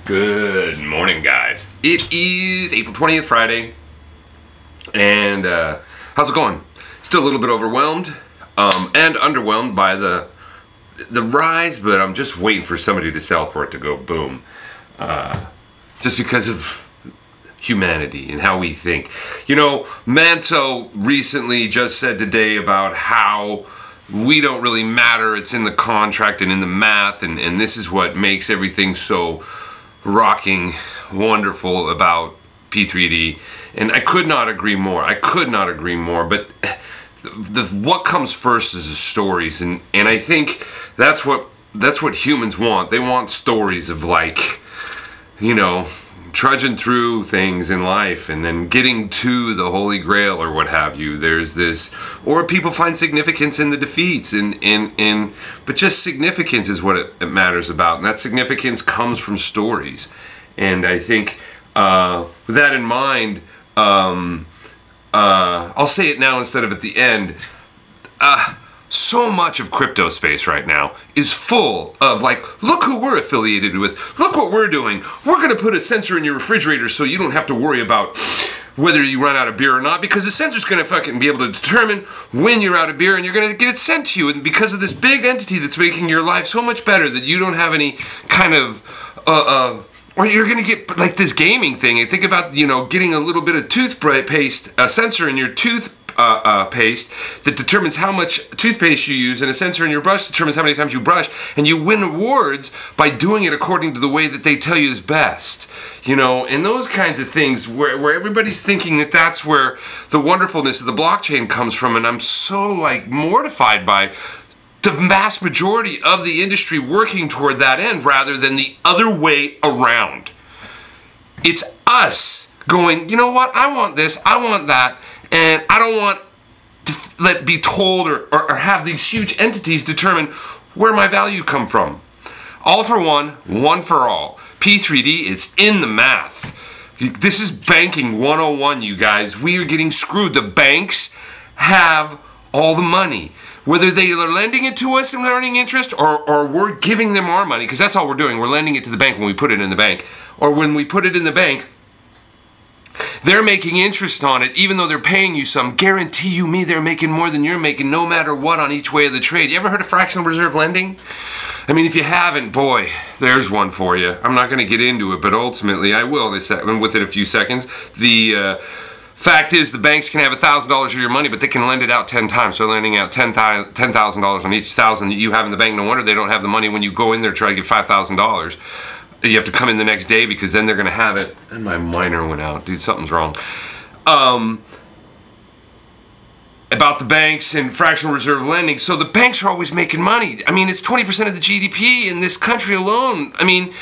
Good morning, guys. It is April 20th, Friday, and how's it going? Still a little bit overwhelmed and underwhelmed by the rise, but I'm just waiting for somebody to sell for it to go boom. Just because of humanity and how we think. You know, Manso recently just said today about how we don't really matter, it's in the contract and in the math, and this is what makes everything so rocking wonderful about P3D, and I could not agree more. But what comes first is the stories, and I think that's what humans want. They want stories of, like, you know, trudging through things in life and then getting to the Holy Grail or what have you. There's this, or people find significance in the defeats, but just significance is what it matters about, and that significance comes from stories. And I think with that in mind, I'll say it now instead of at the end. So much of crypto space right now is full of, like, look who we're affiliated with, look what we're doing, we're going to put a sensor in your refrigerator so you don't have to worry about whether you run out of beer or not, because the sensor's going to fucking be able to determine when you're out of beer, and you're going to get it sent to you, and because of this big entity that's making your life so much better that you don't have any kind of or you're going to get, like, this gaming thing. And think about, you know, getting a little bit of toothpaste, a sensor in your toothpaste that determines how much toothpaste you use, and a sensor in your brush determines how many times you brush, and you win awards by doing it according to the way that they tell you is best. You know, and those kinds of things where everybody's thinking that that's where the wonderfulness of the blockchain comes from, and I'm so, like, mortified by the vast majority of the industry working toward that end rather than the other way around. It's us going, you know what, I want this, I want that, and I don't want to be told or have these huge entities determine where my value come from. All for one, one for all. P3D, it's in the math. This is banking 101, you guys. We are getting screwed. The banks have all the money. Whether they are lending it to us and earning interest, or we're giving them our money, because that's all we're doing. We're lending it to the bank when we put it in the bank. Or when we put it in the bank, they're making interest on it, even though they're paying you some. Guarantee you me they're making more than you're making, no matter what, on each way of the trade. You ever heard of fractional reserve lending? I mean, if you haven't, boy, there's one for you. I'm not going to get into it, but ultimately I will within a few seconds. The fact is, the banks can have $1,000 of your money, but they can lend it out 10 times. So they're lending out $10,000 on each $1,000 that you have in the bank. No wonder they don't have the money when you go in there to try to get $5,000. You have to come in the next day because then they're going to have it. And my miner went out. Dude, something's wrong. About the banks and fractional reserve lending. So the banks are always making money. I mean, it's 20% of the GDP in this country alone. I mean,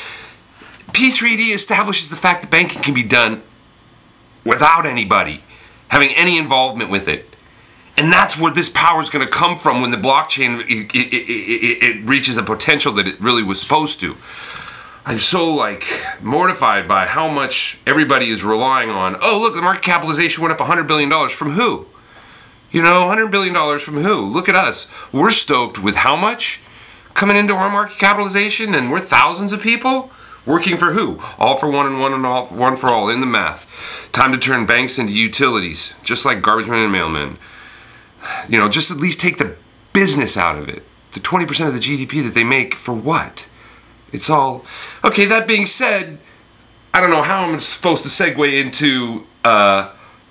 P3D establishes the fact that banking can be done without anybody having any involvement with it. And that's where this power is going to come from when the blockchain it reaches a potential that it really was supposed to. I'm so, like, mortified by how much everybody is relying on. Oh, look, the market capitalization went up $100 billion. From who? You know, $100 billion from who? Look at us. We're stoked with how much coming into our market capitalization, and we're thousands of people? Working for who? All for one and one for all in the math. Time to turn banks into utilities, just like garbage men and mailmen. You know, just at least take the business out of it. The 20% of the GDP that they make, for what? It's all... Okay, that being said, I don't know how I'm supposed to segue into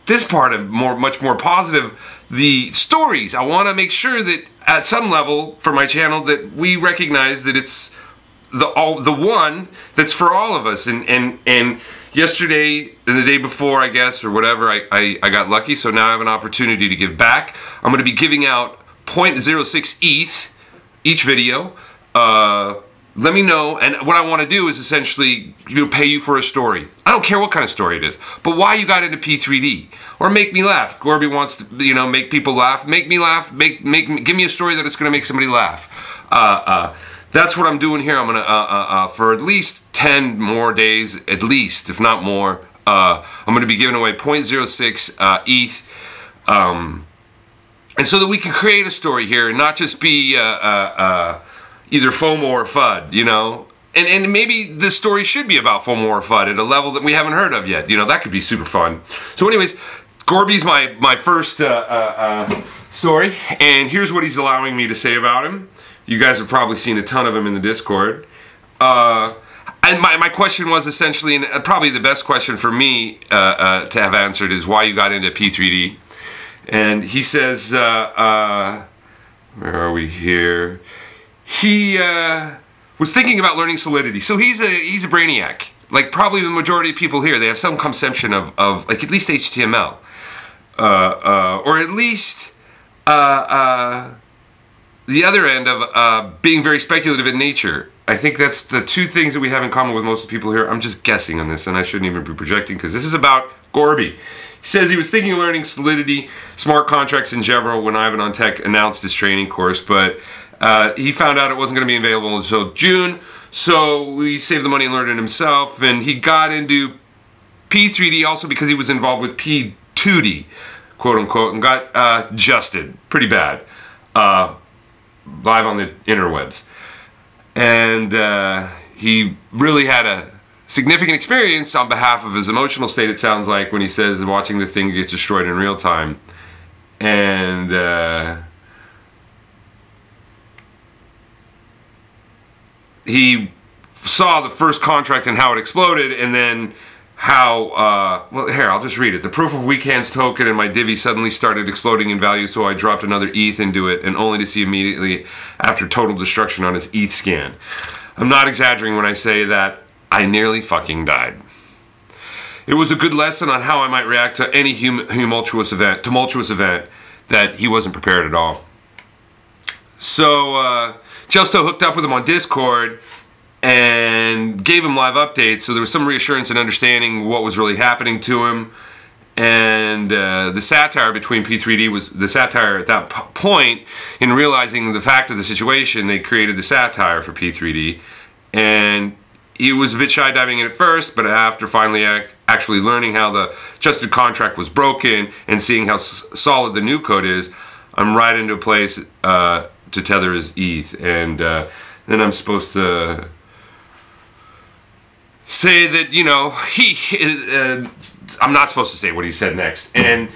this part of much more positive, the stories. I want to make sure that at some level for my channel that we recognize that it's the one that's for all of us. And yesterday and the day before, I guess, or whatever, I got lucky, so now I have an opportunity to give back. I'm going to be giving out 0.06 ETH each video. Let me know, and what I want to do is essentially, you know, pay you for a story. I don't care what kind of story it is, but why you got into P3D, or make me laugh. Gorby wants to, you know, make people laugh. Make me laugh. Give me a story that it's going to make somebody laugh. That's what I'm doing here. I'm gonna for at least 10 more days, at least, if not more. I'm gonna be giving away 0.06 ETH. And so that we can create a story here and not just be either FOMO or FUD, you know. And maybe this story should be about Fomor Fudd at a level that we haven't heard of yet. You know, that could be super fun. So anyways, Gorby's my first story, and here's what he's allowing me to say about him. You guys have probably seen a ton of him in the Discord. And my question was essentially, and probably the best question for me to have answered, is why you got into P3D. And he says, where are we here? He was thinking about learning Solidity. So he's a brainiac. Like probably the majority of people here, they have some conception of like at least HTML. Or at least the other end of being very speculative in nature. I think that's the two things that we have in common with most of the people here. I'm just guessing on this, and I shouldn't even be projecting because this is about Gorby. He says he was thinking of learning Solidity, smart contracts in general when Ivan on Tech announced his training course, but he found out it wasn't going to be available until June, so he saved the money and learned it himself, and he got into P3D also because he was involved with P2D, quote unquote, and got justed pretty bad live on the interwebs. And he really had a significant experience on behalf of his emotional state, it sounds like, when he says watching the thing get destroyed in real time. And he saw the first contract and how it exploded, and then how, well, here, I'll just read it. The proof of weak hands token and my divvy suddenly started exploding in value, so I dropped another ETH into it, and only to see immediately after total destruction on his ETH scan. I'm not exaggerating when I say that I nearly fucking died. It was a good lesson on how I might react to any tumultuous event that he wasn't prepared at all. So, Justo hooked up with him on Discord and gave him live updates, so there was some reassurance and understanding what was really happening to him. And the satire between P3D was the satire at that point. In realizing the fact of the situation, they created the satire for P3D, and he was a bit shy diving in at first, but after finally actually learning how the adjusted contract was broken and seeing how solid the new code is, I'm right into a place to tether his ETH, and then I'm supposed to say that, you know, I'm not supposed to say what he said next. And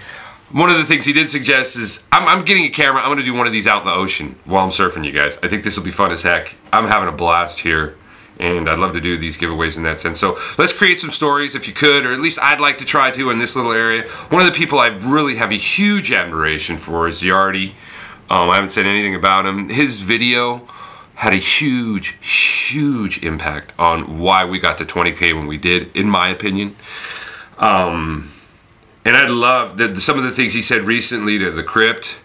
one of the things he did suggest is, I'm getting a camera, I'm going to do one of these out in the ocean while I'm surfing, you guys. I think this will be fun as heck. I'm having a blast here, and I'd love to do these giveaways in that sense. So let's create some stories if you could, or at least I'd like to try to in this little area. One of the people I really have a huge admiration for is Yardy. I haven't said anything about him. His video had a huge impact on why we got to 20K when we did, in my opinion. And I love some of the things he said recently to the crypt.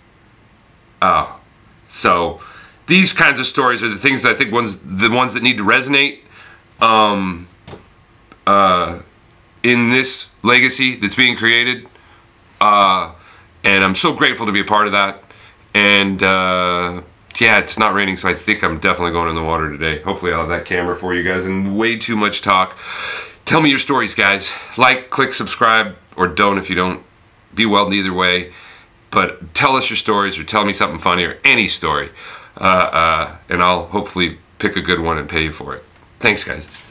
So these kinds of stories are the things that I think the ones that need to resonate in this legacy that's being created. And I'm so grateful to be a part of that. And yeah, it's not raining, so I think I'm definitely going in the water today. Hopefully I'll have that camera for you guys, and way too much talk. Tell me your stories, guys. Like, click, subscribe, or don't if you don't. Be well either way. But tell us your stories, or tell me something funny, or any story. And I'll hopefully pick a good one and pay you for it. Thanks, guys.